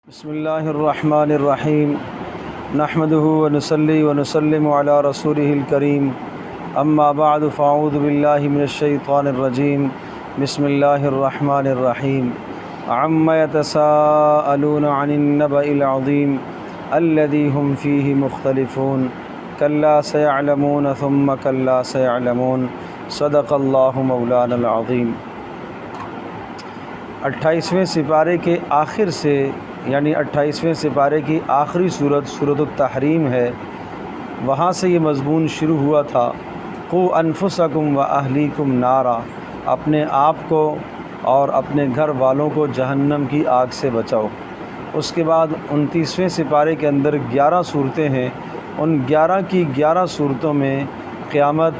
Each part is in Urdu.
بسم اللہ الرحمن الرحیم نحمده ونصلی ونسلم علی رسوله الکریم اما بعد فاعوذ باللہ من الشیطان الرجیم بسم اللہ الرحمن الرحیم عما یتساءلون عن النبأ العظیم الذی هم فیہ مختلفون کلا سیعلمون ثم کلا سیعلمون صدق اللہ مولانا العظیم۔ 28ویں سپارے کے آخر سے یعنی 28ویں سپارے کی آخری سورۃ التحریم ہے، وہاں سے یہ مضمون شروع ہوا تھا۔ قوا انفسکم و اہلیکم نارا، اپنے آپ کو اور اپنے گھر والوں کو جہنم کی آگ سے بچاؤ۔ اس کے بعد 29ویں سپارے کے اندر 11 صورتیں ہیں، ان 11 کی 11 صورتوں میں قیامت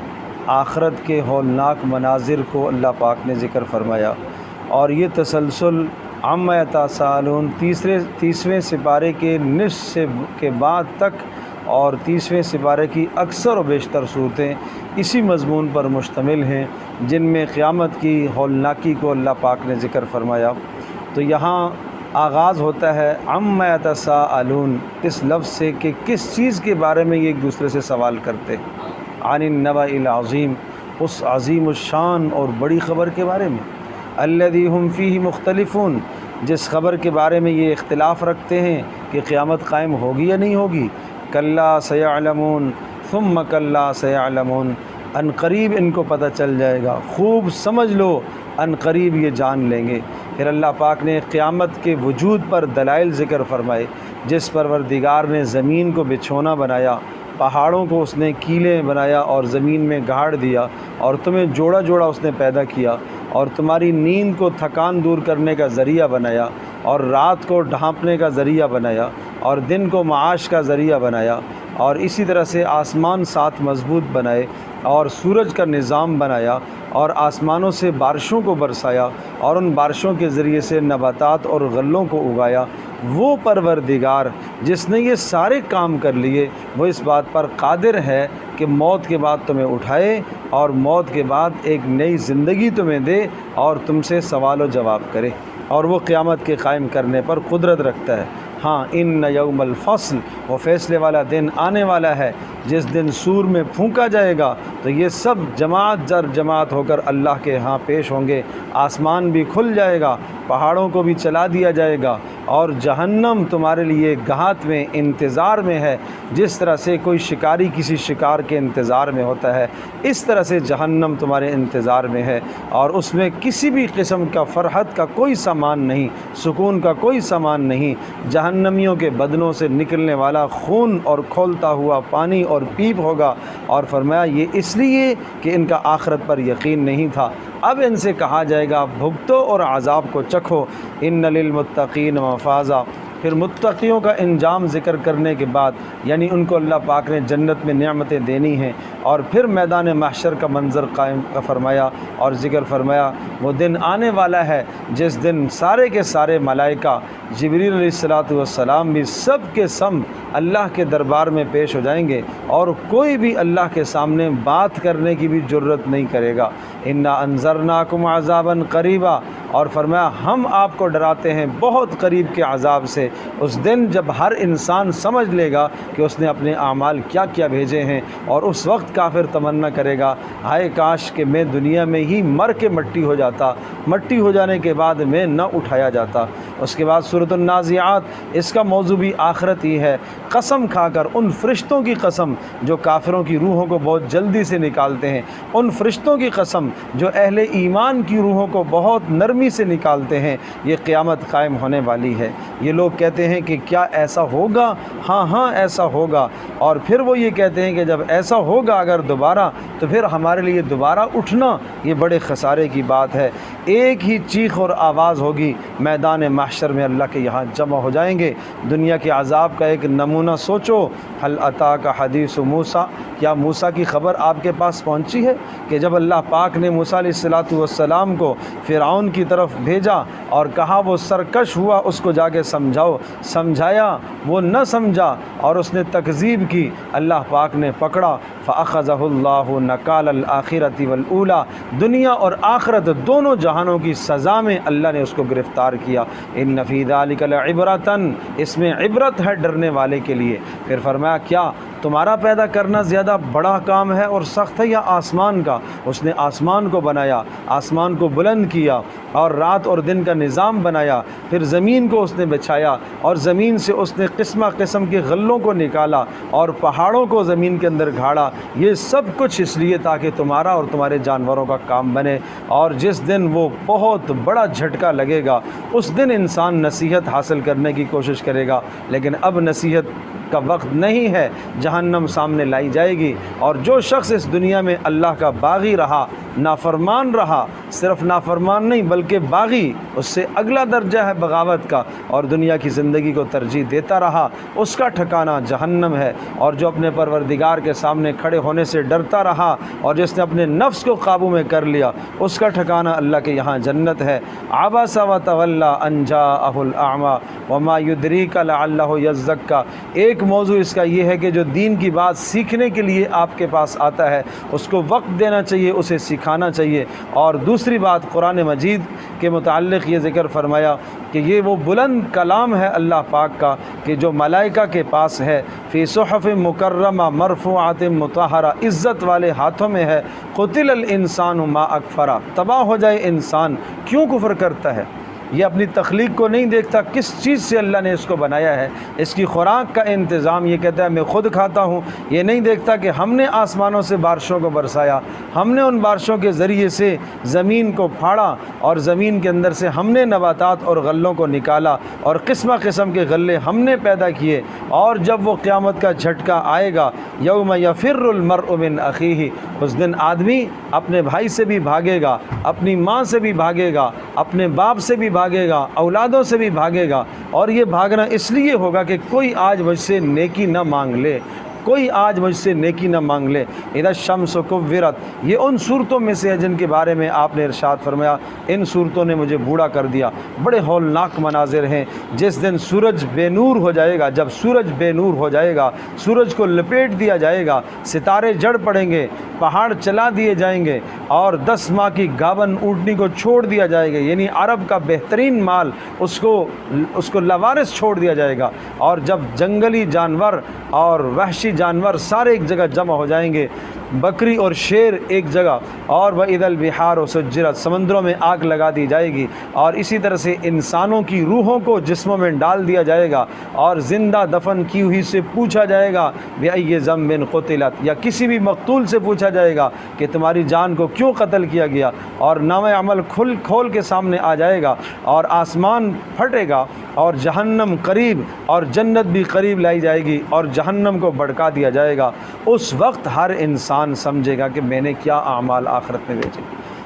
آخرت کے ہولناک مناظر کو اللہ پاک نے ذکر فرمایا، اور یہ تسلسل عما یتساءلون 30ویں سپارے کے نصف کے بعد تک اور 30ویں سپارے کی اکثر و بیشتر صورتیں اسی مضمون پر مشتمل ہیں، جن میں قیامت کی ہولناکی کو اللہ پاک نے ذکر فرمایا۔ تو یہاں آغاز ہوتا ہے عما یتساءلون اس لفظ سے کہ کس چیز کے بارے میں یہ ایک دوسرے سے سوال کرتے، عن النبأ العظیم، اس عظیم الشان اور بڑی خبر کے بارے میں، الذی هم فیہ مختلفون، جس خبر کے بارے میں یہ اختلاف رکھتے ہیں کہ قیامت قائم ہوگی یا نہیں ہوگی۔ کلا سیعلمون ثم کلا سیعلمون، ان قریب ان کو پتہ چل جائے گا، خوب سمجھ لو، ان قریب یہ جان لیں گے۔ پھر اللہ پاک نے قیامت کے وجود پر دلائل ذکر فرمائے، جس پروردگار نے زمین کو بچھونا بنایا، پہاڑوں کو اس نے کیلیں بنایا اور زمین میں گاڑ دیا، اور تمہیں جوڑا جوڑا اس نے پیدا کیا، اور تمہاری نیند کو تھکان دور کرنے کا ذریعہ بنایا، اور رات کو ڈھانپنے کا ذریعہ بنایا، اور دن کو معاش کا ذریعہ بنایا، اور اسی طرح سے آسمان 7 مضبوط بنائے، اور سورج کا نظام بنایا، اور آسمانوں سے بارشوں کو برسایا، اور ان بارشوں کے ذریعے سے نباتات اور غلوں کو اگایا۔ وہ پروردگار جس نے یہ سارے کام کر لیے، وہ اس بات پر قادر ہے کہ موت کے بعد تمہیں اٹھائے اور موت کے بعد ایک نئی زندگی تمہیں دے اور تم سے سوال و جواب کرے، اور وہ قیامت کے قائم کرنے پر قدرت رکھتا ہے۔ ہاں، ان یوم الفصل، وہ فیصلے والا دن آنے والا ہے، جس دن سور میں پھونکا جائے گا تو یہ سب جماعت در جماعت ہو کر اللہ کے ہاں پیش ہوں گے، آسمان بھی کھل جائے گا، پہاڑوں کو بھی چلا دیا جائے گا، اور جہنم تمہارے لیے گہات میں انتظار میں ہے۔ جس طرح سے کوئی شکاری کسی شکار کے انتظار میں ہوتا ہے، اس طرح سے جہنم تمہارے انتظار میں ہے، اور اس میں کسی بھی قسم کا فرحت کا کوئی سامان نہیں، سکون کا کوئی سامان نہیں۔ جہنمیوں کے بدنوں سے نکلنے والا خون اور کھولتا ہوا پانی اور پیپ ہوگا، اور فرمایا یہ اس لیے کہ ان کا آخرت پر یقین نہیں تھا۔ اب ان سے کہا جائے گا بھگتو اور عذاب کو چکھو، ان للمتقین مفازا۔ پھر متقیوں کا انجام ذکر کرنے کے بعد، یعنی ان کو اللہ پاک نے جنت میں نعمتیں دینی ہیں، اور پھر میدان محشر کا منظر قائم فرمایا اور ذکر فرمایا وہ دن آنے والا ہے جس دن سارے کے سارے ملائکہ، جبریل علیہ السلام بھی سب کے سم اللہ کے دربار میں پیش ہو جائیں گے، اور کوئی بھی اللہ کے سامنے بات کرنے کی بھی جرت نہیں کرے گا۔ انا انذرناکم عذابا قریبا، اور فرمایا ہم آپ کو ڈراتے ہیں بہت قریب کے عذاب سے، اس دن جب ہر انسان سمجھ لے گا کہ اس نے اپنے اعمال کیا کیا بھیجے ہیں، اور اس وقت کافر تمنا کرے گا ہائے کاش کہ میں دنیا میں ہی مر کے مٹی ہو جاتا، مٹی ہو جانے کے بعد میں نہ اٹھایا جاتا۔ اس کے بعد سورۃ النازعات، اس کا موضوع بھی آخرت ہی ہے۔ قسم کھا کر ان فرشتوں کی قسم جو کافروں کی روحوں کو بہت جلدی سے نکالتے ہیں، ان فرشتوں کی قسم جو اہل ایمان کی روحوں کو بہت نرمی سے نکالتے ہیں، یہ قیامت قائم ہونے والی ہے۔ یہ لوگ کہتے ہیں کہ کیا ایسا ہوگا؟ ہاں ہاں ایسا ہوگا، اور پھر وہ یہ کہتے ہیں کہ جب ایسا ہوگا اگر دوبارہ، تو پھر ہمارے لیے دوبارہ اٹھنا یہ بڑے خسارے کی بات ہے۔ ایک ہی چیخ اور آواز ہوگی، میدان محشر میں اللہ کے یہاں جمع ہو جائیں گے۔ دنیا کے عذاب کا ایک نمونہ سوچو، هل اتاک حدیث موسیٰ، کیا موسیٰ کی خبر آپ کے پاس پہنچی ہے کہ جب اللہ پاک نے موسیٰ علیہ السلام کو فرعون کی طرف بھیجا، اور کہا وہ سرکش ہوا اس کو جا کے سمجھاؤ، سمجھایا وہ نہ سمجھا اور اس نے تکذیب کی، اللہ پاک نے پکڑا، فَأَخَذَهُ اللَّهُ نَكَالَ الْآخِرَةِ وَالْأُولَى، دنیا اور آخرت دونوں جہانوں کی سزا میں اللہ نے اس کو گرفتار کیا۔ إِنَّ فِي ذَلِكَ لَعِبْرَةً، اس میں عبرت ہے ڈرنے والے کے لیے۔ پھر فرمایا کیا تمہارا پیدا کرنا زیادہ بڑا کام ہے اور سخت ہے یا آسمان کا؟ اس نے آسمان کو بنایا، آسمان کو بلند کیا اور رات اور دن کا نظام بنایا، پھر زمین کو اس نے بچھایا اور زمین سے اس نے قسمہ قسم کے غلوں کو نکالا اور پہاڑوں کو زمین کے اندر گھاڑا، یہ سب کچھ اس لیے تاکہ تمہارا اور تمہارے جانوروں کا کام بنے۔ اور جس دن وہ بہت بڑا جھٹکا لگے گا اس دن انسان نصیحت حاصل کرنے کی کوشش کرے گا، لیکن اب نصیحت کا وقت نہیں ہے، جہنم سامنے لائی جائے گی۔ اور جو شخص اس دنیا میں اللہ کا باغی رہا، نافرمان رہا، صرف نافرمان نہیں بلکہ باغی، اس سے اگلا درجہ ہے بغاوت کا، اور دنیا کی زندگی کو ترجیح دیتا رہا، اس کا ٹھکانہ جہنم ہے۔ اور جو اپنے پروردگار کے سامنے کھڑے ہونے سے ڈرتا رہا اور جس نے اپنے نفس کو قابو میں کر لیا، اس کا ٹھکانہ اللہ کے یہاں جنت ہے۔ عبس وتولی ان جاءہ الاعمی وما یدریک لعلہ یزکی، ایک موضوع اس کا یہ ہے کہ جو دین کی بات سیکھنے کے لیے آپ کے پاس آتا ہے اس کو وقت دینا چاہیے، اسے سکھانا چاہیے۔ اور دوسری بات قرآن مجید کے متعلق یہ ذکر فرمایا کہ یہ وہ بلند کلام ہے اللہ پاک کا کہ جو ملائکہ کے پاس ہے، فی صحف مکرمہ مرفوعات مطہرہ، عزت والے ہاتھوں میں ہے۔ قتل الانسان ما اکفرہ، تباہ ہو جائے انسان کیوں کفر کرتا ہے۔ یہ اپنی تخلیق کو نہیں دیکھتا، کس چیز سے اللہ نے اس کو بنایا ہے، اس کی خوراک کا انتظام یہ کہتا ہے میں خود کھاتا ہوں۔ یہ نہیں دیکھتا کہ ہم نے آسمانوں سے بارشوں کو برسایا، ہم نے ان بارشوں کے ذریعے سے زمین کو پھاڑا اور زمین کے اندر سے ہم نے نباتات اور غلوں کو نکالا اور قسمہ قسم کے غلے ہم نے پیدا کیے۔ اور جب وہ قیامت کا جھٹکا آئے گا، یوم یفر المرء من اخیہ، اس دن آدمی اپنے بھائی سے بھی بھاگے گا، اپنی ماں سے بھی بھاگے گا، اپنے باپ سے بھی بھاگے گا، اولادوں سے بھی بھاگے گا۔ اور یہ بھاگنا اس لیے ہوگا کہ کوئی آج مجھ سے نیکی نہ مانگ لے، کوئی آج مجھ سے نیکی نہ مانگ لے۔ اذا الشمس کورت، یہ ان صورتوں میں سے ہے جن کے بارے میں آپ نے ارشاد فرمایا ان صورتوں نے مجھے بوڑھا کر دیا۔ بڑے ہولناک مناظر ہیں جس دن سورج بے نور ہو جائے گا، جب سورج بے نور ہو جائے گا، سورج کو لپیٹ دیا جائے گا، ستارے جڑ پڑیں گے، پہاڑ چلا دیے جائیں گے اور 10 ماہ کی گابن اونٹنی کو چھوڑ دیا جائے گا، یعنی عرب کا بہترین مال اس کو لاوارث چھوڑ دیا جائے گا۔ اور جب جنگلی جانور اور وحشی جانور سارے ایک جگہ جمع ہو جائیں گے، بکری اور شیر ایک جگہ، اور وَإِذَا الْبِحَارُ سُجِّرَتْ، سمندروں میں آگ لگا دی جائے گی، اور اسی طرح سے انسانوں کی روحوں کو جسموں میں ڈال دیا جائے گا اور زندہ دفن کی ہوئی سے پوچھا جائے گا بِأَيِّ ذَنبٍ قُتِلَتْ، یا کسی بھی مقتول سے پوچھا جائے گا کہ تمہاری جان کو کیوں قتل کیا گیا، اور نامہ عمل کھول کے سامنے آ جائے گا اور آسمان پھٹے گا اور جہنم قریب اور جنت بھی قریب لائی جائے گی اور جہنم کو بھڑکا دیا جائے گا۔ اس وقت ہر انسان سمجھے گا کہ میں نے کیا اعمال آخرت میں بھیجے۔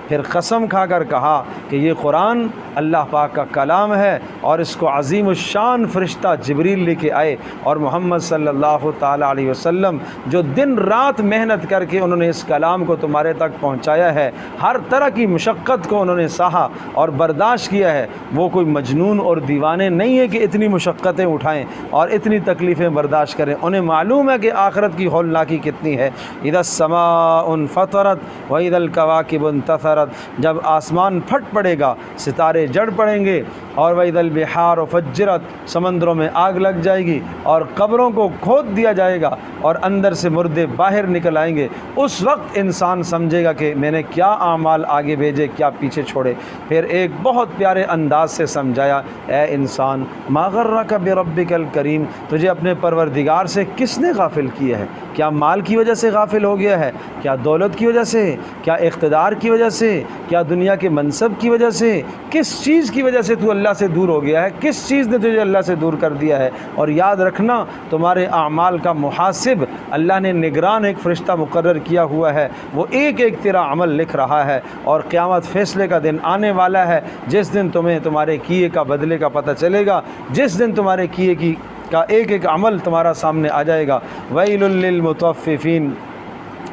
پھر قسم کھا کر کہا کہ یہ قرآن اللہ پاک کا کلام ہے اور اس کو عظیم الشان فرشتہ جبریل لے کے آئے، اور محمد صلی اللہ تعالیٰ علیہ وسلم جو دن رات محنت کر کے انہوں نے اس کلام کو تمہارے تک پہنچایا ہے، ہر طرح کی مشقت کو انہوں نے سہا اور برداشت کیا ہے۔ وہ کوئی مجنون اور دیوانے نہیں ہے کہ اتنی مشقتیں اٹھائیں اور اتنی تکلیفیں برداشت کریں، انہیں معلوم ہے کہ آخرت کی ہولناکی کتنی ہے۔ اذا السماء انفطرت واذا الکواکب انتثرت، جب آسمان پھٹ پڑے گا، ستارے جڑ پڑیں گے، اور وَإِذَا الْبِحَارُ فُجِّرَتْ، سمندروں میں آگ لگ جائے گی اور قبروں کو کھود دیا جائے گا اور اندر سے مردے باہر نکل آئیں گے۔ اس وقت انسان سمجھے گا کہ میں نے کیا اعمال آگے بھیجے، کیا پیچھے چھوڑے۔ پھر ایک بہت پیارے انداز سے سمجھایا، اے انسان ما غرک بربک الکریم، تجھے اپنے پروردگار سے کس نے غافل کیا ہے؟ کیا مال کی وجہ سے غافل ہو گیا ہے؟ کیا دولت کی وجہ سے؟ کیا اقتدار کی وجہ سے؟ کیا دنیا کے منصب کی وجہ سے؟ کس چیز کی وجہ سے تو اللہ سے دور ہو گیا ہے؟ کس چیز نے تجھے اللہ سے دور کر دیا ہے؟ اور یاد رکھنا تمہارے اعمال کا محاسب اللہ نے نگران ایک فرشتہ مقرر کیا ہوا ہے، وہ ایک ایک تیرا عمل لکھ رہا ہے، اور قیامت فیصلے کا دن آنے والا ہے جس دن تمہیں تمہارے کیے کا بدلے کا پتہ چلے گا، جس دن تمہارے کیے کا ایک ایک عمل تمہارا سامنے آ جائے گا۔ ویل للمطففین،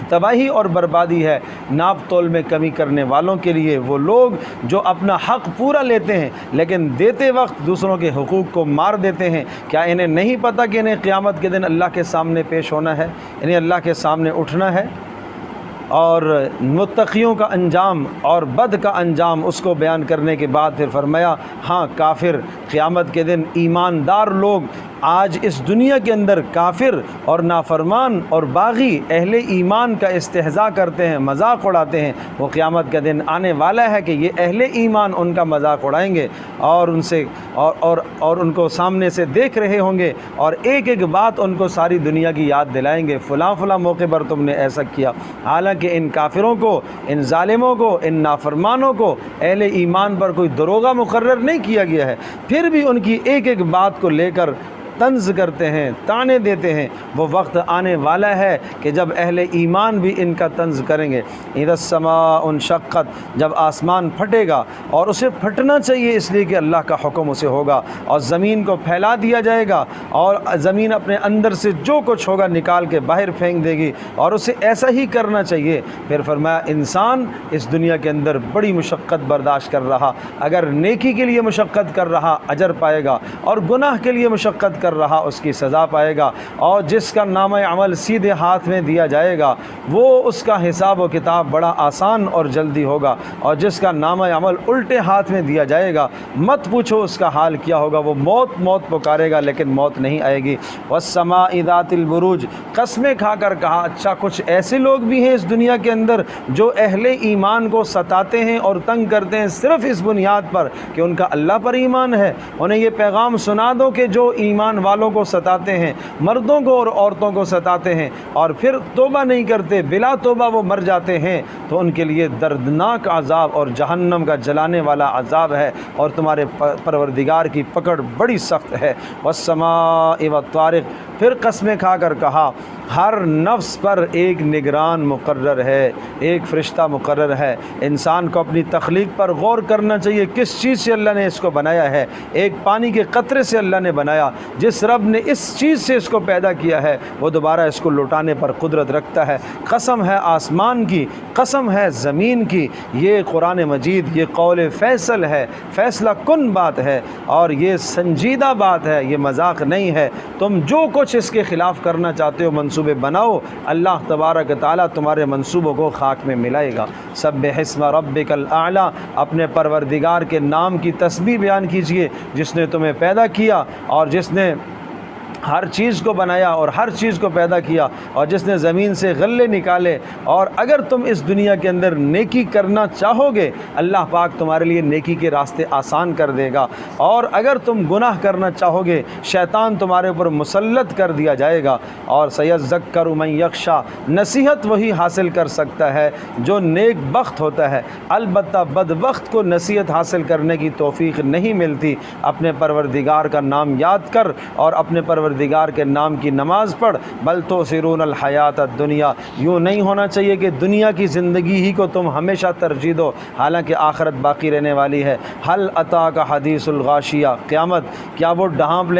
تباہی اور بربادی ہے ناپ تول میں کمی کرنے والوں کے لیے، وہ لوگ جو اپنا حق پورا لیتے ہیں لیکن دیتے وقت دوسروں کے حقوق کو مار دیتے ہیں۔ کیا انہیں نہیں پتہ کہ انہیں قیامت کے دن اللہ کے سامنے پیش ہونا ہے، انہیں اللہ کے سامنے اٹھنا ہے؟ اور متقیوں کا انجام اور بد کا انجام اس کو بیان کرنے کے بعد پھر فرمایا ہاں کافر قیامت کے دن، ایماندار لوگ آج اس دنیا کے اندر کافر اور نافرمان اور باغی اہل ایمان کا استہزاء کرتے ہیں، مذاق اڑاتے ہیں، وہ قیامت کا دن آنے والا ہے کہ یہ اہل ایمان ان کا مذاق اڑائیں گے اور ان سے اور ان کو سامنے سے دیکھ رہے ہوں گے اور ایک ایک بات ان کو ساری دنیا کی یاد دلائیں گے، فلاں فلاں موقع پر تم نے ایسا کیا۔ حالانکہ ان کافروں کو، ان ظالموں کو، ان نافرمانوں کو اہل ایمان پر کوئی دروغہ مقرر نہیں کیا گیا ہے، پھر بھی ان کی ایک ایک بات کو لے کر طنز کرتے ہیں، طعنے دیتے ہیں۔ وہ وقت آنے والا ہے کہ جب اہل ایمان بھی ان کا طنز کریں گے۔ اذا السماء انشقت، جب آسمان پھٹے گا، اور اسے پھٹنا چاہیے اس لیے کہ اللہ کا حکم اسے ہوگا، اور زمین کو پھیلا دیا جائے گا اور زمین اپنے اندر سے جو کچھ ہوگا نکال کے باہر پھینک دے گی، اور اسے ایسا ہی کرنا چاہیے۔ پھر فرمایا انسان اس دنیا کے اندر بڑی مشقت برداشت کر رہا، اگر نیکی کے لیے مشقت کر رہا اجر پائے گا، اور گناہ کے لیے مشقت کر رہا اس کی سزا پائے گا۔ اور جس کا نامہ عمل سیدھے ہاتھ میں دیا جائے گا وہ اس کا حساب و کتاب بڑا آسان اور جلدی ہوگا، اور جس کا نامہ عمل الٹے ہاتھ میں دیا جائے گا مت پوچھو اس کا حال کیا ہوگا، وہ موت موت پکارے گا لیکن موت نہیں آئے گی۔ والسماء ذات البروج، قسمیں کھا کر کہا اچھا کچھ ایسے لوگ بھی ہیں اس دنیا کے اندر جو اہل ایمان کو ستاتے ہیں اور تنگ کرتے ہیں صرف اس بنیاد پر کہ ان کا اللہ پر ایمان ہے۔ انہیں یہ پیغام سنا دو کہ جو ایمان والوں کو ستاتے ہیں، مردوں کو اور عورتوں کو ستاتے ہیں، اور پھر توبہ نہیں کرتے، بلا توبہ وہ مر جاتے ہیں، تو ان کے لیے دردناک عذاب اور جہنم کا جلانے والا عذاب ہے، اور تمہارے پروردگار کی پکڑ بڑی سخت ہے۔ والسماء والطارق، پھر قسمیں کھا کر کہا ہر نفس پر ایک نگران مقرر ہے، ایک فرشتہ مقرر ہے۔ انسان کو اپنی تخلیق پر غور کرنا چاہیے، کس چیز سے اللہ نے اس کو بنایا ہے۔ ایک پانی کے قطرے سے اللہ نے بنایا، جس رب نے اس چیز سے اس کو پیدا کیا ہے وہ دوبارہ اس کو لوٹانے پر قدرت رکھتا ہے۔ قسم ہے آسمان کی، قسم ہے زمین کی، یہ قرآن مجید یہ قول فیصل ہے، فیصلہ کن بات ہے، اور یہ سنجیدہ بات ہے، یہ مذاق نہیں ہے۔ تم جو کچھ اس کے خلاف کرنا چاہتے ہو منصوبے بناؤ، اللہ تبارک تعالیٰ تمہارے منصوبوں کو خاک میں ملائے گا۔ سبح اسم ربک الاعلی، اپنے پروردگار کے نام کی تسبیح بیان کیجئے جس نے تمہیں پیدا کیا اور جس نے ہر چیز کو بنایا اور ہر چیز کو پیدا کیا، اور جس نے زمین سے غلے نکالے۔ اور اگر تم اس دنیا کے اندر نیکی کرنا چاہو گے اللہ پاک تمہارے لیے نیکی کے راستے آسان کر دے گا، اور اگر تم گناہ کرنا چاہو گے شیطان تمہارے اوپر مسلط کر دیا جائے گا۔ اور سیذکر من یخشی، نصیحت وہی حاصل کر سکتا ہے جو نیک بخت ہوتا ہے، البتہ بدبخت کو نصیحت حاصل کرنے کی توفیق نہیں ملتی۔ اپنے پروردگار کا نام یاد کر اور اپنے پروردگار کے نام کی نماز پڑھ۔ بل تؤثرون الحیات الدنیا، یوں نہیں ہونا چاہیے کہ دنیا کی زندگی ہی کو تم ہمیشہ ترجیح دو، حالانکہ آخرت باقی رہنے والی ہے۔ حل اتاک حدیث الغاشیہ، قیامت کیا وہ ڈھانپ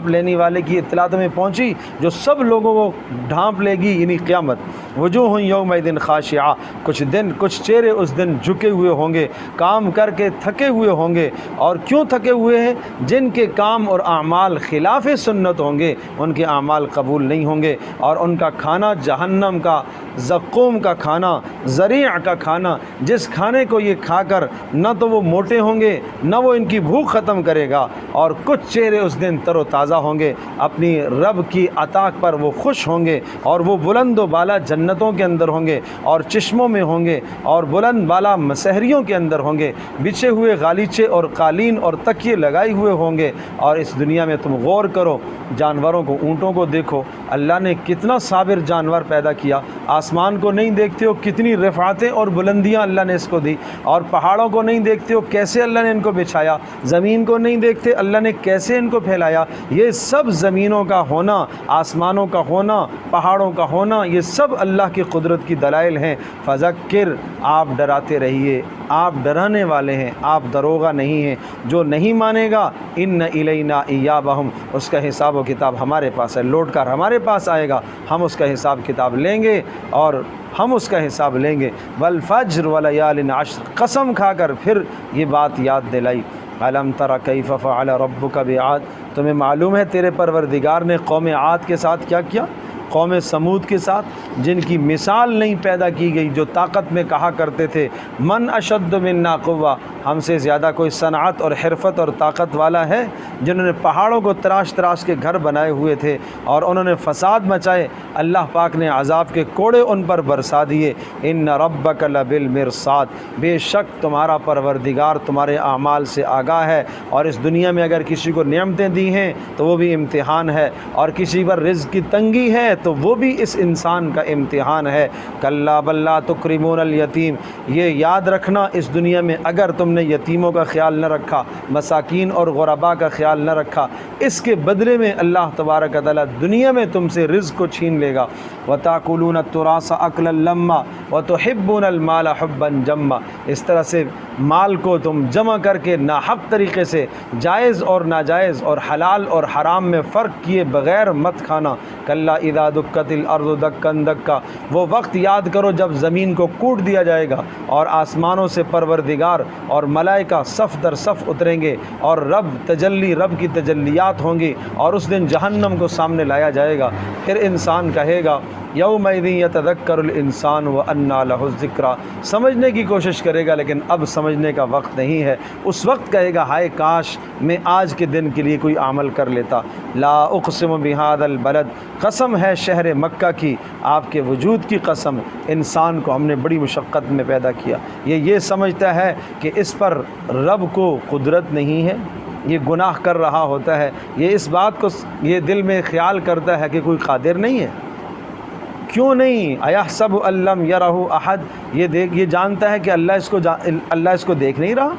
لینے والے کی اطلاع تمہیں پہنچی جو سب لوگوں کو ڈھانپ لے گی، یعنی قیامت۔ وجوہ یومئذ خاشعہ، کچھ چہرے اس دن جھکے ہوئے ہوں گے، کام کر کے تھکے ہوئے ہوں گے۔ اور کیوں تھکے ہوئے ہیں؟ جن کے کام اور اعمال خلاف سنت ہوں گے ان کے اعمال قبول نہیں ہوں گے، اور ان کا کھانا جہنم کا، زقوم کا کھانا، ذریع کا کھانا، جس کھانے کو یہ کھا کر نہ تو وہ موٹے ہوں گے نہ وہ ان کی بھوک ختم کرے گا۔ اور کچھ چہرے اس دن تر و تازہ ہوں گے، اپنی رب کی عطا پر وہ خوش ہوں گے، اور وہ بلند و بالا جنتوں کے اندر ہوں گے، اور چشموں میں ہوں گے، اور بلند بالا مسحریوں کے اندر ہوں گے، بچھے ہوئے غالیچے اور قالین اور تکیے لگائے ہوئے ہوں گے۔ اور اس دنیا میں تم غور کرو، جانوروں کو، اونٹوں کو دیکھو، اللہ نے کتنا صابر جانور پیدا کیا۔ آسمان کو نہیں دیکھتے ہو کتنی رفعتیں اور بلندیاں اللہ نے اس کو دی، اور پہاڑوں کو نہیں دیکھتے ہو کیسے اللہ نے ان کو بچھایا، زمین کو نہیں دیکھتے اللہ نے کیسے ان کو پھیلایا۔ یہ سب زمینوں کا ہونا، آسمانوں کا ہونا، پہاڑوں کا ہونا، یہ سب اللہ کی قدرت کی دلائل ہیں۔ فذکر، آپ ڈراتے رہیے، آپ ڈرانے والے ہیں، آپ دروغہ نہیں ہیں۔ جو نہیں مانے گا ان الینا ایابہم، اس کا کا حساب و کتاب ہمارے پاس ہے، لوٹ کر ہمارے پاس آئے گا، ہم اس کا حساب کتاب لیں گے اور ہم اس کا حساب لیں گے۔ والفجر ولیال عشر، قسم کھا کر پھر یہ بات یاد دلائی۔ الم تر کیف فعل ربک بعاد، تمہیں معلوم ہے تیرے پروردگار نے قوم عاد کے ساتھ کیا کیا، قوم سمود کے ساتھ، جن کی مثال نہیں پیدا کی گئی، جو طاقت میں کہا کرتے تھے من اشد منا قوہ، ہم سے زیادہ کوئی صنعت اور حرفت اور طاقت والا ہے، جنہوں نے پہاڑوں کو تراش تراش کے گھر بنائے ہوئے تھے اور انہوں نے فساد مچائے، اللہ پاک نے عذاب کے کوڑے ان پر برسا دیے۔ ان ربک لبالمرصاد، بے شک تمہارا پروردگار تمہارے اعمال سے آگاہ ہے، اور اس دنیا میں اگر کسی کو نعمتیں دی ہیں تو وہ بھی امتحان ہے، اور کسی پر رزق کی تنگی ہے تو وہ بھی اس انسان کا امتحان ہے۔ کلا بل لا تکرمون الیتیم، یہ یاد رکھنا اس دنیا میں اگر تم نے یتیموں کا خیال نہ رکھا، مساکین اور غرباء کا خیال نہ رکھا، اس کے بدلے میں اللہ تبارک و تعالیٰ دنیا میں تم سے رزق کو چھین لے گا۔ وَتَأْكُلُونَ التُّرَاثَ أَكْلًا لَمًّا وَتُحِبُّونَ الْمَالَ حُبًّا جَمًّا، اس طرح سے مال کو تم جمع کر کے ناحق طریقے سے جائز اور ناجائز اور حلال اور حرام میں فرق کیے بغیر مت کھانا۔ کلا اذا دکت الارض دکن دکا، وہ وقت یاد کرو جب زمین کو کوٹ دیا جائے گا اور آسمانوں سے پروردگار اور ملائکہ صف در صف اتریں گے اور رب کی تجلیات ہوں گی، اور اس دن جہنم کو سامنے لایا جائے گا۔ پھر انسان کہے گا یومئذ یتذکر الانسان وانى له الذکریٰ، سمجھنے کی کوشش کرے گا لیکن اب سمجھنے کا وقت نہیں ہے۔ اس وقت کہے گا ہائے کاش میں آج کے دن کے لیے کوئی عمل کر لیتا۔ لا اقسم بہذا البلد، قسم ہے شہر مکہ کی، آپ کے وجود کی قسم، انسان کو ہم نے بڑی مشقت میں پیدا کیا، یہ سمجھتا ہے کہ اس پر رب کو قدرت نہیں ہے، یہ گناہ کر رہا ہوتا ہے، یہ اس بات کو یہ دل میں خیال کرتا ہے کہ کوئی قادر نہیں ہے۔ کیوں نہیں؟ ایحسب ان لم یرہ احد، یہ جانتا ہے کہ اللہ اس کو دیکھ نہیں رہا۔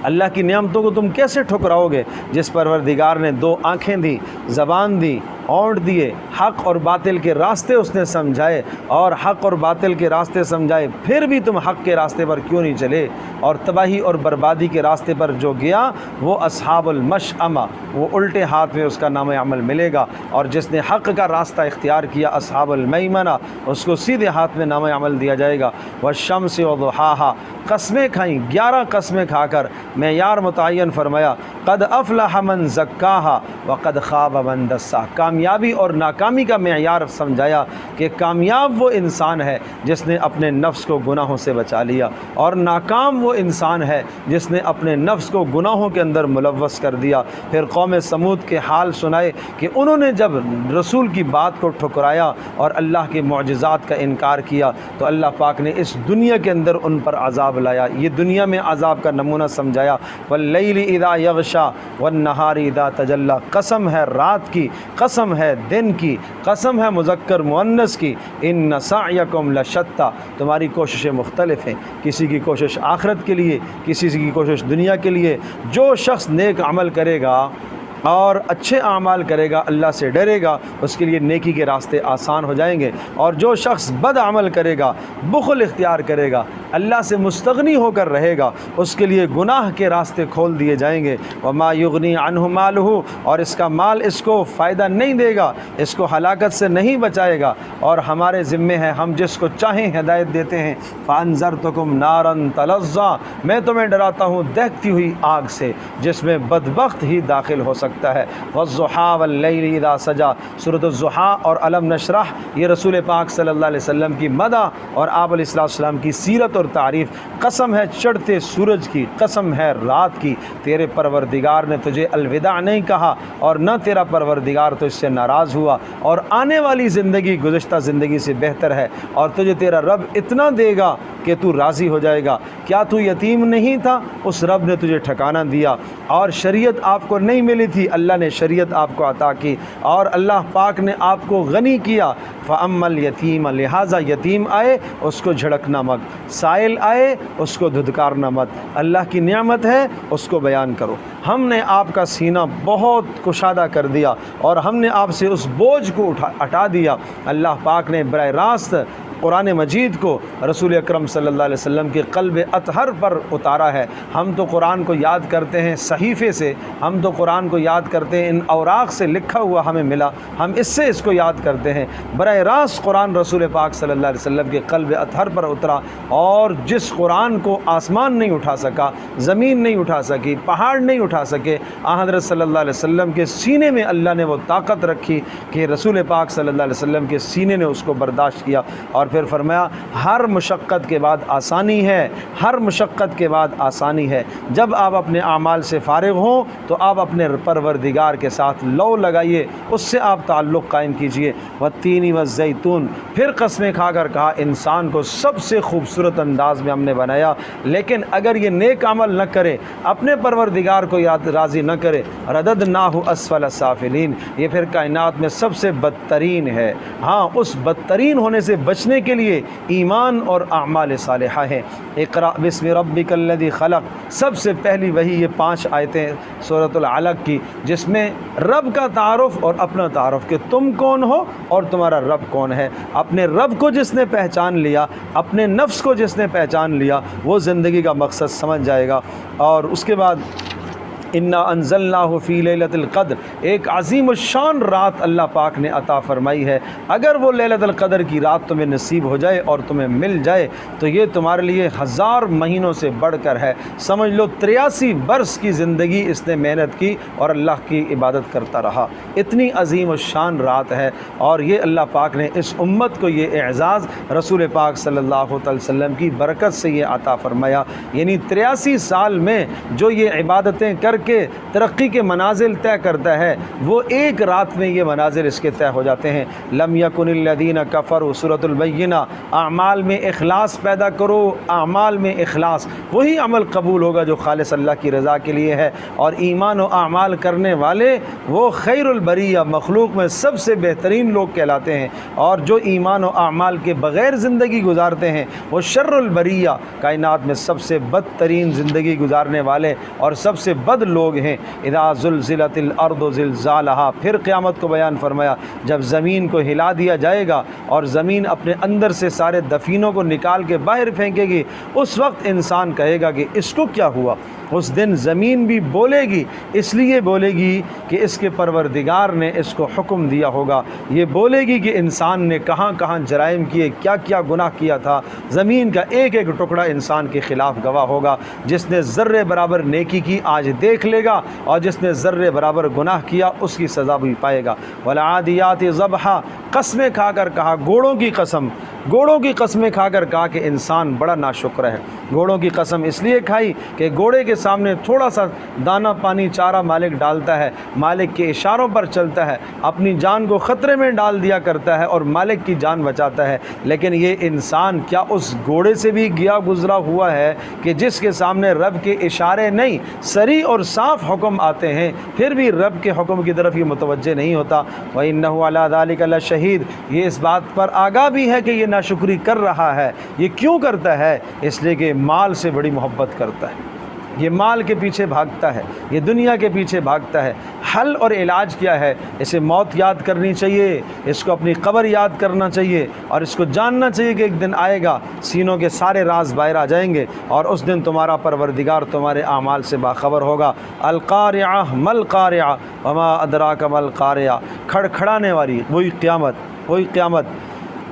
اللہ کی نعمتوں کو تم کیسے ٹھکراؤ گے جس پروردگار نے دو آنکھیں دی، زبان دی، ہونٹ دیے، حق اور باطل کے راستے اس نے سمجھائے، اور حق اور باطل کے راستے سمجھائے، پھر بھی تم حق کے راستے پر کیوں نہیں چلے؟ اور تباہی اور بربادی کے راستے پر جو گیا وہ اصحاب المشأمہ، وہ الٹے ہاتھ میں اس کا نام عمل ملے گا، اور جس نے حق کا راستہ اختیار کیا اصحاب المیمنہ، اس کو سیدھے ہاتھ میں نام عمل دیا جائے گا۔ والشمس وضحاہا، قسمیں کھائیں 11 قسمیں کھا کر معیار متعین فرمایا، قد افلح من زکاہا وقد خاب من دساہا، کامیابی اور ناکامی کا معیار سمجھایا کہ کامیاب وہ انسان ہے جس نے اپنے نفس کو گناہوں سے بچا لیا، اور ناکام وہ انسان ہے جس نے اپنے نفس کو گناہوں کے اندر ملوث کر دیا۔ پھر قوم سمود کے حال سنائے کہ انہوں نے جب رسول کی بات کو ٹھکرایا اور اللہ کے معجزات کا انکار کیا تو اللہ پاک نے اس دنیا کے اندر ان پر عذاب لایا، یہ دنیا میں عذاب کا نمونہ سمجھایا۔ واللیل اذا یغشا والنہار اذا تجلی، قسم ہے رات کی، قسم ہے دن کی، قسم ہے مذکر مؤنث کی، ان سعیکم لشتی، تمہاری کوششیں مختلف ہیں، کسی کی کوشش آخرت کے لیے، کسی کی کوشش دنیا کے لیے۔ جو شخص نیک عمل کرے گا اور اچھے اعمال کرے گا، اللہ سے ڈرے گا، اس کے لیے نیکی کے راستے آسان ہو جائیں گے، اور جو شخص بد عمل کرے گا، بخل اختیار کرے گا، اللہ سے مستغنی ہو کر رہے گا، اس کے لیے گناہ کے راستے کھول دیے جائیں گے۔ وما یغنی عنہ مالہ، اور اس کا مال اس کو فائدہ نہیں دے گا، اس کو ہلاکت سے نہیں بچائے گا، اور ہمارے ذمے ہے ہم جس کو چاہیں ہدایت دیتے ہیں۔ فانذرتکم نارا تلظی، میں تمہیں ڈراتا ہوں دہتی ہوئی آگ سے جس میں بدبخت ہی داخل ہو سکتا ہے۔ والضحیٰ واللیل اذا سجی، سورۃ الضحیٰ اور الم نشرح یہ رسول پاک صلی اللہ علیہ وسلم کی مدح اور آپ علیہ السلام کی سیرت اور تعریف۔ قسم ہے چڑھتے سورج کی، قسم ہے رات کی، تیرے پروردگار نے تجھے الوداع نہیں کہا، اور نہ تیرا پروردگار تو اس سے ناراض ہوا، اور آنے والی زندگی گزشتہ زندگی سے بہتر ہے، اور تجھے تیرا رب اتنا دے گا کہ تو راضی ہو جائے گا۔ کیا تو یتیم نہیں تھا؟ اس رب نے تجھے ٹھکانہ دیا، اور شریعت آپ کو نہیں ملی تھی، اللہ نے شریعت آپ کو عطا کی، اور اللہ پاک نے آپ کو غنی کیا۔ فَأَمَّا الْيَتِيمَ، لہٰذا یتیم آئے اس کو جھڑکنا مت، سائل آئے اس کو دھدکارنا مت، اللہ کی نعمت ہے اس کو بیان کرو۔ ہم نے آپ کا سینہ بہت کشادہ کر دیا، اور ہم نے آپ سے اس بوجھ کو ہٹا دیا۔ اللہ پاک نے براہ راست قرآن مجید کو رسول اکرم صلی اللہ علیہ وسلم کے قلب اطہر پر اتارا ہے۔ ہم تو قرآن کو یاد کرتے ہیں صحیفے سے، ہم تو قرآن کو یاد کرتے ہیں ان اوراق سے لکھا ہوا ہمیں ملا، ہم اس سے اس کو یاد کرتے ہیں۔ براہ راست قرآن رسول پاک صلی اللہ علیہ وسلم کے قلب اطہر پر اترا، اور جس قرآن کو آسمان نہیں اٹھا سکا، زمین نہیں اٹھا سکی، پہاڑ نہیں اٹھا سکے، حضرت صلی اللہ علیہ وسلم کے سینے میں اللہ نے وہ طاقت رکھی کہ رسول پاک صلی اللہ علیہ وسلم کے سینے نے اس کو برداشت کیا، اور پھر فرمایا ہر مشقت کے بعد آسانی ہے، ہر مشقت کے بعد آسانی ہے۔ جب آپ اپنے اعمال سے فارغ ہوں تو آپ اپنے پروردگار کے ساتھ لو لگائیے، اس سے آپ تعلق قائم کیجئے۔ والتین والزیتون، پھر قسمیں کھا کر کہا انسان کو سب سے خوبصورت انداز میں ہم نے بنایا، لیکن اگر یہ نیک عمل نہ کرے، اپنے پروردگار کو راضی نہ کرے، رددناہ اسفل سافلین، یہ پھر کائنات میں سب سے بدترین ہے۔ ہاں، اس بدترین ہونے سے بچنے کے لیے ایمان اور اعمال صالحہ ہیں۔ اقرأ بسم ربک الذی خلق، سب سے پہلی وہی یہ 5 آیتیں سورۃ العلق کی، جس میں رب کا تعارف اور اپنا تعارف کہ تم کون ہو اور تمہارا رب کون ہے۔ اپنے رب کو جس نے پہچان لیا، اپنے نفس کو جس نے پہچان لیا، وہ زندگی کا مقصد سمجھ جائے گا۔ اور اس کے بعد انا انزلناہ فی لیلۃ القدر، ایک عظیم الشان رات اللہ پاک نے عطا فرمائی ہے۔ اگر وہ لیلۃ القدر کی رات تمہیں نصیب ہو جائے اور تمہیں مل جائے تو یہ تمہارے لیے 1000 مہینوں سے بڑھ کر ہے۔ سمجھ لو 83 برس کی زندگی اس نے محنت کی اور اللہ کی عبادت کرتا رہا، اتنی عظیم الشان رات ہے۔ اور یہ اللہ پاک نے اس امت کو یہ اعزاز رسول پاک صلی اللہ علیہ وسلم کی برکت سے یہ عطا فرمایا، یعنی 83 سال میں جو یہ عبادتیں کر کے ترقی کے منازل طے کرتا ہے، وہ ایک رات میں یہ منازل اس کے طے ہو جاتے ہیں۔ لم یکن الذین کفروا، سورۃ البینہ، اعمال میں اخلاص پیدا کرو، اعمال میں اخلاص، وہی عمل قبول ہوگا جو خالص اللہ کی رضا کے لیے ہے۔ اور ایمان و اعمال کرنے والے وہ خیر البریہ، مخلوق میں سب سے بہترین لوگ کہلاتے ہیں، اور جو ایمان و اعمال کے بغیر زندگی گزارتے ہیں وہ شر البریہ، کائنات میں سب سے بدترین زندگی گزارنے والے اور سب سے بد لوگ ہیں۔ اذا زلزلت الارض زلزالہا، پھر قیامت کو بیان فرمایا، جب زمین کو ہلا دیا جائے گا اور زمین اپنے اندر سے سارے دفینوں کو نکال کے باہر پھینکے گی، اس وقت انسان کہے گا کہ اس کو کیا ہوا۔ اس دن زمین بھی بولے گی، اس لیے بولے گی کہ اس کے پروردگار نے اس کو حکم دیا ہوگا۔ یہ بولے گی کہ انسان نے کہاں کہاں جرائم کیے، کیا کیا گناہ کیا تھا۔ زمین کا ایک ایک ٹکڑا انسان کے خلاف گواہ ہوگا۔ جس نے ذرے برابر نیکی کی آج دیکھ لے گا، اور جس نے ذرے برابر گناہ کیا اس کی سزا بھی پائے گا۔ والعادیات ضبحا، قسمیں کھا کر کہا، گھوڑوں کی قسم، گھوڑوں کی قسمیں کھا کر کہا کہ انسان بڑا ناشکر ہے۔ گھوڑوں کی قسم اس لیے کھائی کہ گھوڑے کے سامنے تھوڑا سا دانہ پانی چارہ مالک ڈالتا ہے، مالک کے اشاروں پر چلتا ہے، اپنی جان کو خطرے میں ڈال دیا کرتا ہے اور مالک کی جان بچاتا ہے۔ لیکن یہ انسان کیا اس گھوڑے سے بھی گیا گزرا ہوا ہے کہ جس کے سامنے رب کے اشارے نہیں، صریح اور صاف حکم آتے ہیں، پھر بھی رب کے حکم کی طرف یہ متوجہ نہیں ہوتا۔ وَإِنَّهُ عَلَىٰ ذَلِكَ لَشَهِيدٌ، یہ اس بات پر آگاہ بھی ہے کہ یہ ناشکری کر رہا ہے۔ یہ کیوں کرتا ہے؟ اس لیے کہ مال سے بڑی محبت کرتا ہے، یہ مال کے پیچھے بھاگتا ہے، یہ دنیا کے پیچھے بھاگتا ہے۔ حل اور علاج کیا ہے؟ اسے موت یاد کرنی چاہیے، اس کو اپنی قبر یاد کرنا چاہیے، اور اس کو جاننا چاہیے کہ ایک دن آئے گا سینوں کے سارے راز باہر آ جائیں گے، اور اس دن تمہارا پروردگار تمہارے اعمال سے باخبر ہوگا۔ القارعہ مل قارعہ وما ادراک مل قارعہ، کھڑکھڑانے والی وہی قیامت، وہی قیامت۔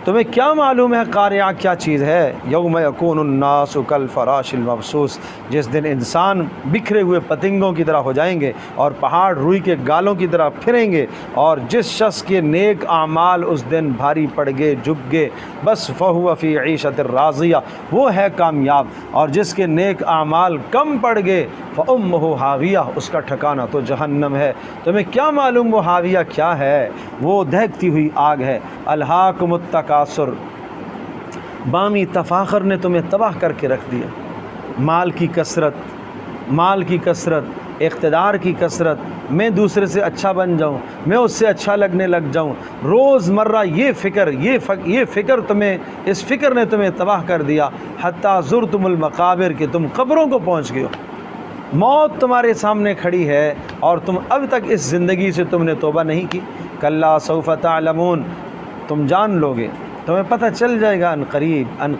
تمہیں کیا معلوم ہے قارعہ کیا چیز ہے؟ یوم یکون الناس کالفراش المبثوث، جس دن انسان بکھرے ہوئے پتنگوں کی طرح ہو جائیں گے اور پہاڑ روئی کے گالوں کی طرح پھریں گے، اور جس شخص کے نیک اعمال اس دن بھاری پڑ گئے، جھک گئے، بس فہو فی عیشۃ راضیہ، وہ ہے کامیاب، اور جس کے نیک اعمال کم پڑ گئے فامہ حاویہ، اس کا ٹھکانہ تو جہنم ہے۔ تمہیں کیا معلوم وہ حاویہ کیا ہے؟ وہ دہکتی ہوئی آگ ہے۔ الہاکم التکاثر، بامی تفاخر نے تمہیں تباہ کر کے رکھ دیا۔ مال کی کثرت، مال کی کثرت، اقتدار کی کثرت، میں دوسرے سے اچھا بن جاؤں، میں اس سے اچھا لگنے لگ جاؤں، روز مرہ یہ فکر تمہیں، اس فکر نے تمہیں تباہ کر دیا۔ حتیٰ زرتم المقابر، کہ تم قبروں کو پہنچ گئے ہو، موت تمہارے سامنے کھڑی ہے اور تم اب تک اس زندگی سے تم نے توبہ نہیں کی۔ کلا سوف تعلمون، تم جان لو گے، تمہیں پتہ چل جائے گا ان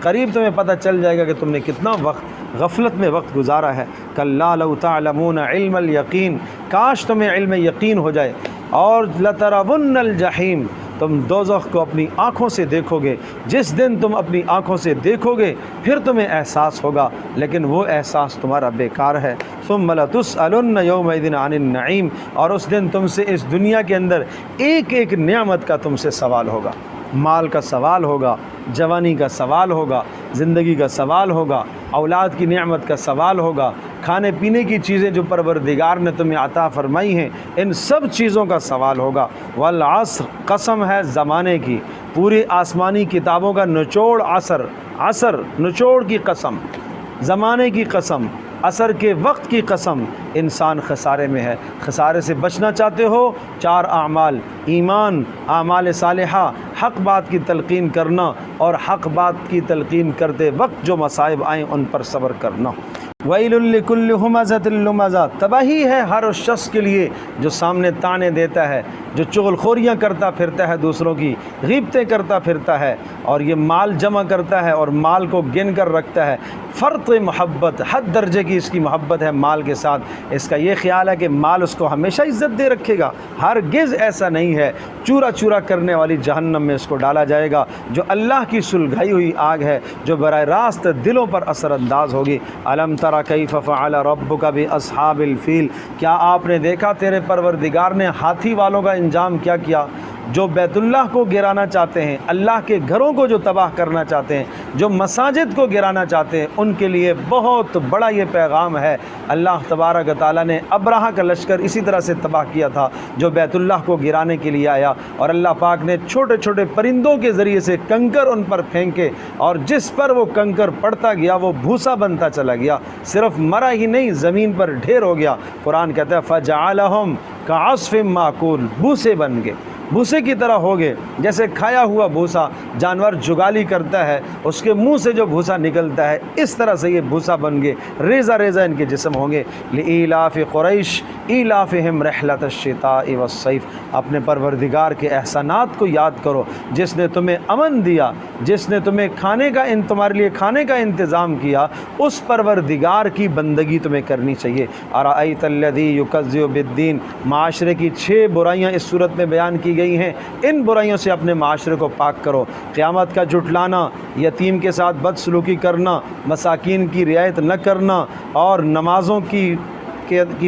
قریب تمہیں پتہ چل جائے گا کہ تم نے کتنا وقت غفلت میں وقت گزارا ہے۔ کلا لو تعلمون علم الیقین، کاش تمہیں علم یقین ہو جائے۔ اور لترون الجحیم، تم دوزخ کو اپنی آنکھوں سے دیکھو گے۔ جس دن تم اپنی آنکھوں سے دیکھو گے پھر تمہیں احساس ہوگا، لیکن وہ احساس تمہارا بیکار ہے۔ ثم لتسألن یومئذ عن النعیم، اور اس دن تم سے اس دنیا کے اندر ایک ایک نعمت کا تم سے سوال ہوگا۔ مال کا سوال ہوگا، جوانی کا سوال ہوگا، زندگی کا سوال ہوگا، اولاد کی نعمت کا سوال ہوگا، کھانے پینے کی چیزیں جو پروردگار نے تمہیں عطا فرمائی ہیں ان سب چیزوں کا سوال ہوگا۔ والعصر، قسم ہے زمانے کی، پوری آسمانی کتابوں کا نچوڑ عصر نچوڑ کی قسم، زمانے کی قسم، عصر کے وقت کی قسم، انسان خسارے میں ہے۔ خسارے سے بچنا چاہتے ہو؟ 4 اعمال، ایمان، اعمال صالحہ، حق بات کی تلقین کرنا، اور حق بات کی تلقین کرتے وقت جو مصائب آئیں ان پر صبر کرنا۔ ویل لکل ہمزۃ لمزہ، تباہی ہے ہر اس شخص کے لیے جو سامنے طعنے دیتا ہے، جو چغل خوریاں کرتا پھرتا ہے، دوسروں کی غیبتیں کرتا پھرتا ہے، اور یہ مال جمع کرتا ہے اور مال کو گن کر رکھتا ہے۔ فرط محبت، حد درجے کی اس کی محبت ہے مال کے ساتھ، اس کا یہ خیال ہے کہ مال اس کو ہمیشہ عزت دے رکھے گا۔ ہرگز ایسا نہیں ہے، چورا چورا کرنے والی جہنم میں اس کو ڈالا جائے گا، جو اللہ کی سلگھائی ہوئی آگ ہے، جو براہ راست دلوں پر اثر انداز ہوگی۔ الم تری کیف فعل ربک باصحاب الفیل، کیا آپ نے دیکھا تیرے پروردگار نے ہاتھی والوں کا انجام کیا کیا؟ جو بیت اللہ کو گرانا چاہتے ہیں، اللہ کے گھروں کو جو تباہ کرنا چاہتے ہیں، جو مساجد کو گرانا چاہتے ہیں، ان کے لیے بہت بڑا یہ پیغام ہے۔ اللہ تبارک و تعالیٰ نے ابرہہ کا لشکر اسی طرح سے تباہ کیا تھا جو بیت اللہ کو گرانے کے لیے آیا، اور اللہ پاک نے چھوٹے چھوٹے پرندوں کے ذریعے سے کنکر ان پر پھینکے، اور جس پر وہ کنکر پڑتا گیا وہ بھوسا بنتا چلا گیا، صرف مرا ہی نہیں زمین پر ڈھیر ہو گیا۔ قرآن کہتا ہے فجعلہم کعصف ماکول، بھوسے بن گئے، بھوسے کی طرح ہو گئے، جیسے کھایا ہوا بھوسا جانور جگالی کرتا ہے، اس کے منہ سے جو بھوسا نکلتا ہے اس طرح سے یہ بھوسا بن گئے، ریزہ ریزہ ان کے جسم ہوں گے۔ لإیلاف قریش ایلافہم رحلۃ الشتاء والصیف، اپنے پروردگار کے احسانات کو یاد کرو، جس نے تمہیں امن دیا، جس نے تمہیں تمہارے لیے کھانے کا انتظام کیا، اس پروردگار کی بندگی تمہیں کرنی چاہیے۔ ارأیت الذی یکذب بالدین، معاشرے کی 6 برائیاں اس صورت میں بیان کی گئی ہیں، ان برائیوں سے اپنے معاشرے کو پاک کرو۔ قیامت کا جھٹلانا، یتیم کے ساتھ بدسلوکی کرنا، مساکین کی رعایت نہ کرنا، اور نمازوں کی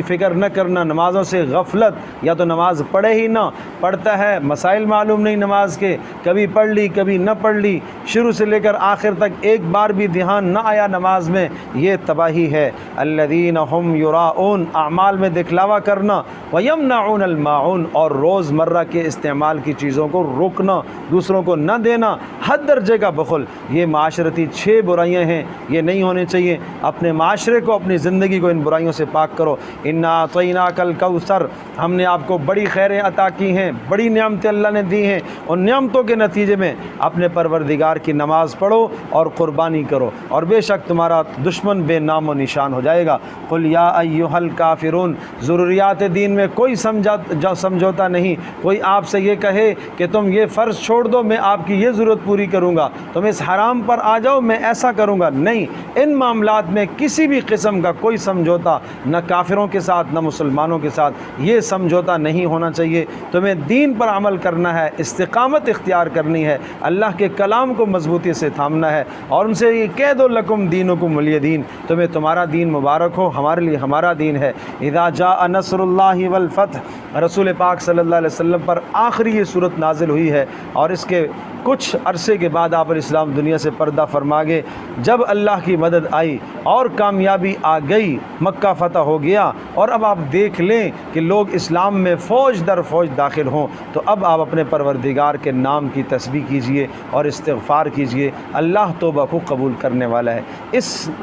فکر نہ کرنا، نمازوں سے غفلت، یا تو نماز پڑھے ہی نہ، پڑھتا ہے مسائل معلوم نہیں نماز کے، کبھی پڑھ لی کبھی نہ پڑھ لی، شروع سے لے کر آخر تک ایک بار بھی دھیان نہ آیا نماز میں، یہ تباہی ہے۔ الذین ہم یراؤون، اعمال میں دکھلاوا کرنا، ویمنعون الماعون، اور روز مرہ کے استعمال کی چیزوں کو روکنا، دوسروں کو نہ دینا، حد درجے کا بخل، یہ معاشرتی 6 برائیاں ہیں، یہ نہیں ہونے چاہیے۔ اپنے معاشرے کو، اپنی زندگی کو ان برائیوں سے پاک کرو۔ انا اعطیناک الکوثر، ہم نے آپ کو بڑی خیریں عطا کی ہیں، بڑی نعمتیں اللہ نے دی ہیں، ان نعمتوں کے نتیجے میں اپنے پروردگار کی نماز پڑھو اور قربانی کرو، اور بے شک تمہارا دشمن بے نام و نشان ہو جائے گا۔ قل یا ایھا الکافرون، ضروریات دین میں کوئی سمجھوتا نہیں۔ کوئی آپ سے یہ کہے کہ تم یہ فرض چھوڑ دو، میں آپ کی یہ ضرورت پوری کروں گا، تم اس حرام پر آ جاؤ، میں ایسا کروں گا، نہیں، ان معاملات میں کسی بھی قسم کا کوئی سمجھوتا نہ کافروں کے ساتھ نہ مسلمانوں کے ساتھ، یہ سمجھوتا نہیں ہونا چاہیے۔ تمہیں دین پر عمل کرنا ہے، استقامت اختیار کرنی ہے، اللہ کے کلام کو مضبوطی سے تھامنا ہے، اور ان سے یہ کہہ دو لکم دینکم ولی دین، تمہیں تمہارا دین مبارک ہو، ہمارے لیے ہمارا دین ہے۔ اذا جاء نصر اللہ والفتح، رسول پاک صلی اللہ علیہ وسلم پر آخری یہ صورت نازل ہوئی ہے، اور اس کے کچھ عرصے کے بعد آپ علیہ السلام دنیا سے پردہ فرما گئے۔ جب اللہ کی مدد آئی اور کامیابی آ گئی، مکہ فتح ہو گیا، اور اب آپ دیکھ لیں کہ لوگ اسلام میں فوج در فوج داخل ہوں، تو اب آپ اپنے پروردگار کے نام کی تسبیح کیجئے اور استغفار کیجئے، اللہ توبہ کو قبول کرنے والا ہے۔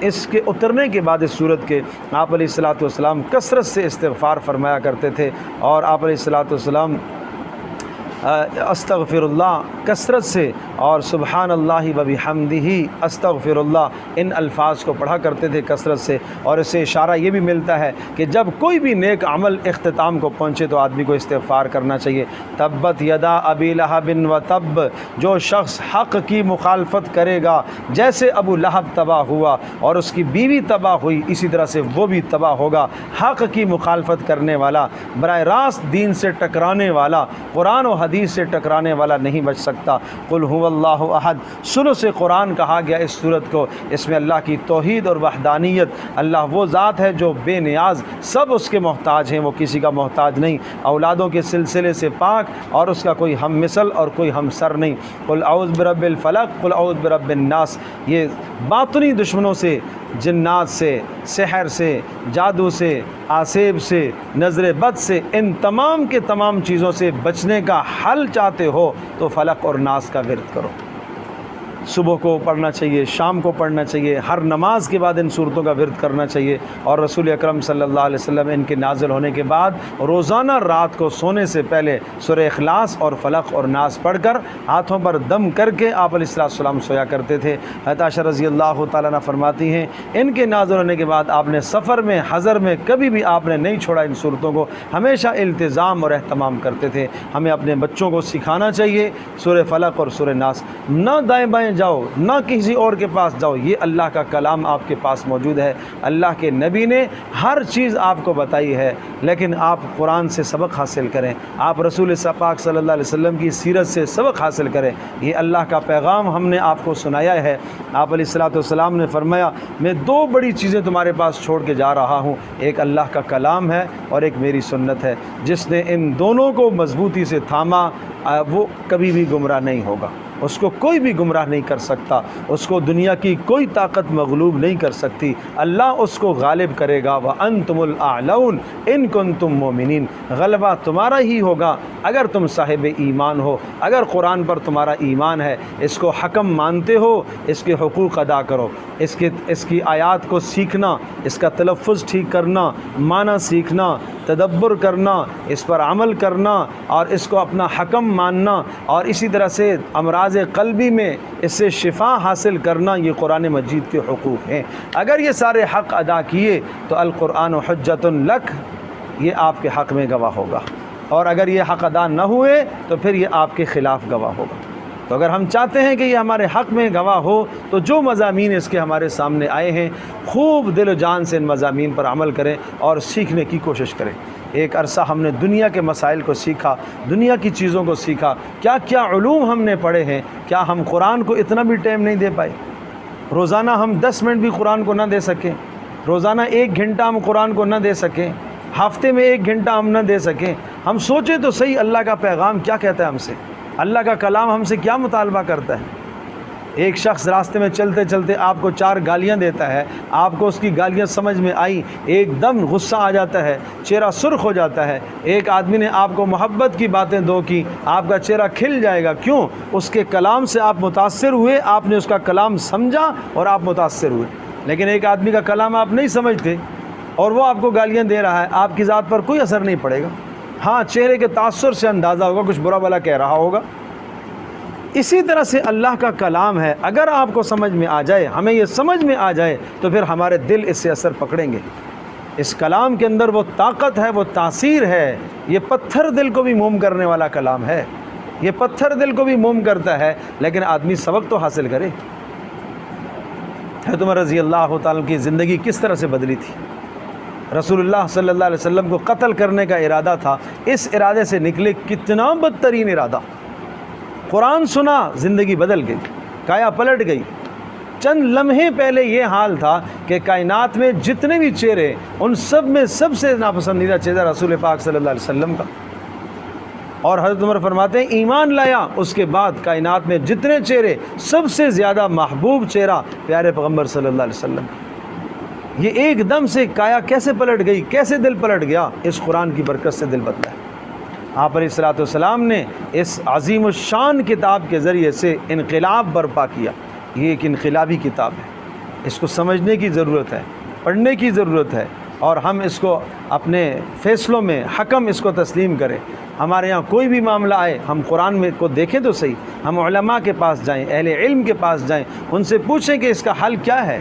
اس کے اترنے کے بعد اس صورت کے آپ علیہ السلام کثرت سے استغفار فرمایا کرتے تھے، اور آپ علیہ السلام استغفراللہ کثرت سے اور سبحان اللہ و بحمدہ استغفراللہ ان الفاظ کو پڑھا کرتے تھے کثرت سے۔ اور اس سے اشارہ یہ بھی ملتا ہے کہ جب کوئی بھی نیک عمل اختتام کو پہنچے تو آدمی کو استغفار کرنا چاہیے۔ تبت یدا ابی لہب و تب، جو شخص حق کی مخالفت کرے گا جیسے ابو لہب تباہ ہوا اور اس کی بیوی تباہ ہوئی، اسی طرح سے وہ بھی تباہ ہوگا۔ حق کی مخالفت کرنے والا، براہ راست دین سے ٹکرانے والا، قرآن و حدیث سے ٹکرانے والا نہیں بچ سکتا۔ قل هو اللہ احد، سنو سے قرآن کہا گیا اس صورت کو، اس میں اللہ کی توحید اور وحدانیت، اللہ وہ ذات ہے جو بے نیاز، سب اس کے محتاج ہیں، وہ کسی کا محتاج نہیں، اولادوں کے سلسلے سے پاک اور اس کا کوئی ہم مثل اور کوئی ہم سر نہیں۔ قل اعوذ برب الفلق قل اعوذ برب الناس، یہ باطنی دشمنوں سے، جنات سے، سحر سے، جادو سے، آسیب سے، نظر بد سے، ان تمام کے تمام چیزوں سے بچنے کا حل چاہتے ہو تو فلق اور ناس کا ورد کرو۔ صبح کو پڑھنا چاہیے، شام کو پڑھنا چاہیے، ہر نماز کے بعد ان صورتوں کا ورد کرنا چاہیے۔ اور رسول اکرم صلی اللہ علیہ وسلم ان کے نازل ہونے کے بعد روزانہ رات کو سونے سے پہلے سورہ اخلاص اور فلق اور ناس پڑھ کر ہاتھوں پر دم کر کے آپ علیہ السلام سویا کرتے تھے۔ حضرت عائشہ رضی اللہ تعالیٰ عنہ فرماتی ہیں ان کے نازل ہونے کے بعد آپ نے سفر میں، حضر میں کبھی بھی آپ نے نہیں چھوڑا ان صورتوں کو، ہمیشہ التزام اور اہتمام کرتے تھے۔ ہمیں اپنے بچوں کو سکھانا چاہیے سورہ فلق اور سورہ ناس، نہ دائیں بائیں جاؤ، نہ کسی اور کے پاس جاؤ، یہ اللہ کا کلام آپ کے پاس موجود ہے، اللہ کے نبی نے ہر چیز آپ کو بتائی ہے، لیکن آپ قرآن سے سبق حاصل کریں، آپ رسول پاک صلی اللہ علیہ وسلم کی سیرت سے سبق حاصل کریں۔ یہ اللہ کا پیغام ہم نے آپ کو سنایا ہے۔ آپ علیہ السلام نے فرمایا میں دو بڑی چیزیں تمہارے پاس چھوڑ کے جا رہا ہوں، ایک اللہ کا کلام ہے اور ایک میری سنت ہے، جس نے ان دونوں کو مضبوطی سے تھاما وہ کبھی بھی گمراہ نہیں ہوگا، اس کو کوئی بھی گمراہ نہیں کر سکتا، اس کو دنیا کی کوئی طاقت مغلوب نہیں کر سکتی، اللہ اس کو غالب کرے گا۔ وَأَنْتُمُ الْأَعْلَوْنَ إِن كُنتُم مُؤْمِنِينَ، غلبہ تمہارا ہی ہوگا اگر تم صاحب ایمان ہو، اگر قرآن پر تمہارا ایمان ہے، اس کو حکم مانتے ہو، اس کے حقوق ادا کرو، اس کی آیات کو سیکھنا، اس کا تلفظ ٹھیک کرنا، معنی سیکھنا، تدبر کرنا، اس پر عمل کرنا اور اس کو اپنا حکم ماننا، اور اسی طرح سے امراض قلبی میں اس سے شفا حاصل کرنا، یہ قرآن مجید کے حقوق ہیں۔ اگر یہ سارے حق ادا کیے تو القرآن حجۃ لک، یہ آپ کے حق میں گواہ ہوگا، اور اگر یہ حق ادا نہ ہوئے تو پھر یہ آپ کے خلاف گواہ ہوگا۔ تو اگر ہم چاہتے ہیں کہ یہ ہمارے حق میں گواہ ہو تو جو مضامین اس کے ہمارے سامنے آئے ہیں خوب دل و جان سے ان مضامین پر عمل کریں اور سیکھنے کی کوشش کریں۔ ایک عرصہ ہم نے دنیا کے مسائل کو سیکھا، دنیا کی چیزوں کو سیکھا، کیا کیا علوم ہم نے پڑھے ہیں، کیا ہم قرآن کو اتنا بھی ٹائم نہیں دے پائے؟ روزانہ ہم 10 منٹ بھی قرآن کو نہ دے سکیں، روزانہ 1 گھنٹہ ہم قرآن کو نہ دے سکیں، ہفتے میں 1 گھنٹہ ہم نہ دے سکیں۔ ہم سوچیں تو صحیح، اللہ کا پیغام کیا کہتا ہے ہم سے، اللہ کا کلام ہم سے کیا مطالبہ کرتا ہے۔ ایک شخص راستے میں چلتے چلتے آپ کو 4 گالیاں دیتا ہے، آپ کو اس کی گالیاں سمجھ میں آئی، ایک دم غصہ آ جاتا ہے، چہرہ سرخ ہو جاتا ہے۔ ایک آدمی نے آپ کو محبت کی باتیں دو کی، آپ کا چہرہ کھل جائے گا، کیوں؟ اس کے کلام سے آپ متاثر ہوئے، آپ نے اس کا کلام سمجھا اور آپ متاثر ہوئے۔ لیکن ایک آدمی کا کلام آپ نہیں سمجھتے اور وہ آپ کو گالیاں دے رہا ہے، آپ کی ذات پر کوئی اثر نہیں پڑے گا، ہاں چہرے کے تاثر سے اندازہ ہوگا کچھ برا بھلا کہہ رہا ہوگا۔ اسی طرح سے اللہ کا کلام ہے، اگر آپ کو سمجھ میں آ جائے، ہمیں یہ سمجھ میں آ جائے تو پھر ہمارے دل اس سے اثر پکڑیں گے۔ اس کلام کے اندر وہ طاقت ہے، وہ تاثیر ہے، یہ پتھر دل کو بھی موم کرنے والا کلام ہے، یہ پتھر دل کو بھی موم کرتا ہے، لیکن آدمی سبق تو حاصل کرے۔ حضرت عمر رضی اللہ تعالیٰ کی زندگی کس طرح سے بدلی تھی؟ رسول اللہ صلی اللہ علیہ وسلم کو قتل کرنے کا ارادہ تھا، اس ارادے سے نکلے کتنا بدترین ارادہ، قرآن سنا زندگی بدل گئی، کایا پلٹ گئی۔ چند لمحے پہلے یہ حال تھا کہ کائنات میں جتنے بھی چہرے، ان سب میں سب سے ناپسندیدہ چہرہ رسول پاک صلی اللہ علیہ وسلم کا، اور حضرت عمر فرماتے ہیں ایمان لایا، اس کے بعد کائنات میں جتنے چہرے سب سے زیادہ محبوب چہرہ پیارے پیغمبر صلی اللہ علیہ وسلم۔ یہ ایک دم سے کایا کیسے پلٹ گئی، کیسے دل پلٹ گیا؟ اس قرآن کی برکت سے دل بدلا ہے۔ آپ علیہ السلام نے اس عظیم الشان کتاب کے ذریعے سے انقلاب برپا کیا۔ یہ ایک انقلابی کتاب ہے، اس کو سمجھنے کی ضرورت ہے، پڑھنے کی ضرورت ہے، اور ہم اس کو اپنے فیصلوں میں حکم اس کو تسلیم کریں۔ ہمارے یہاں کوئی بھی معاملہ آئے ہم قرآن میں کو دیکھیں تو صحیح، ہم علماء کے پاس جائیں، اہل علم کے پاس جائیں، ان سے پوچھیں کہ اس کا حل کیا ہے۔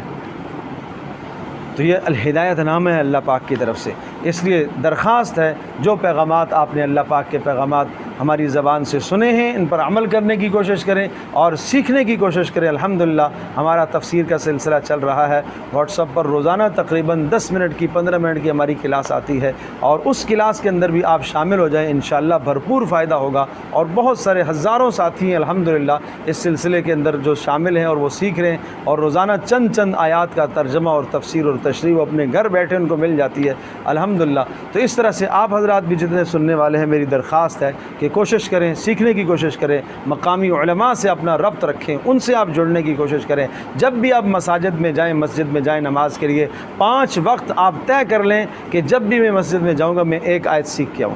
تو یہ الہدایت نامہ ہے اللہ پاک کی طرف سے، اس لیے درخواست ہے جو پیغامات آپ نے اللہ پاک کے پیغامات ہماری زبان سے سنے ہیں ان پر عمل کرنے کی کوشش کریں اور سیکھنے کی کوشش کریں۔ الحمدللہ ہمارا تفسیر کا سلسلہ چل رہا ہے، واٹس ایپ پر روزانہ تقریباً 10 منٹ کی 15 منٹ کی ہماری کلاس آتی ہے، اور اس کلاس کے اندر بھی آپ شامل ہو جائیں، انشاءاللہ بھرپور فائدہ ہوگا۔ اور بہت سارے ہزاروں ساتھی ہیں الحمدللہ اس سلسلے کے اندر جو شامل ہیں اور وہ سیکھ رہے ہیں، اور روزانہ چند آیات کا ترجمہ اور تفسیر اور تشریح اپنے گھر بیٹھے ان کو مل جاتی ہے الحمدللہ۔ تو اس طرح سے آپ حضرات بھی جتنے سننے والے ہیں، میری درخواست ہے کہ کوشش کریں، سیکھنے کی کوشش کریں، مقامی علماء سے اپنا ربط رکھیں، ان سے آپ جڑنے کی کوشش کریں۔ جب بھی آپ مسجد میں جائیں نماز کے لیے 5 وقت آپ طے کر لیں کہ جب بھی میں مسجد میں جاؤں گا میں ایک آیت سیکھ کے آؤں۔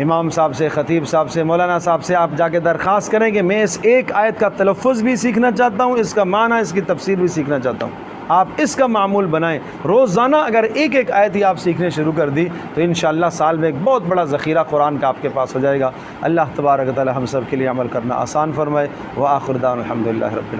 امام صاحب سے، خطیب صاحب سے، مولانا صاحب سے آپ جا کے درخواست کریں کہ میں اس ایک آیت کا تلفظ بھی سیکھنا چاہتا ہوں، اس کا معنی، اس کی تفسیر بھی سیکھنا چاہتا ہوں۔ آپ اس کا معمول بنائیں، روزانہ اگر ایک آیت ہی آپ سیکھنے شروع کر دی تو انشاءاللہ سال میں ایک بہت بڑا ذخیرہ قرآن کا آپ کے پاس ہو جائے گا۔ اللہ تبارک و تعالی ہم سب کے لیے عمل کرنا آسان فرمائے۔ وآخر دعوانا الحمدللہ رب العالمین۔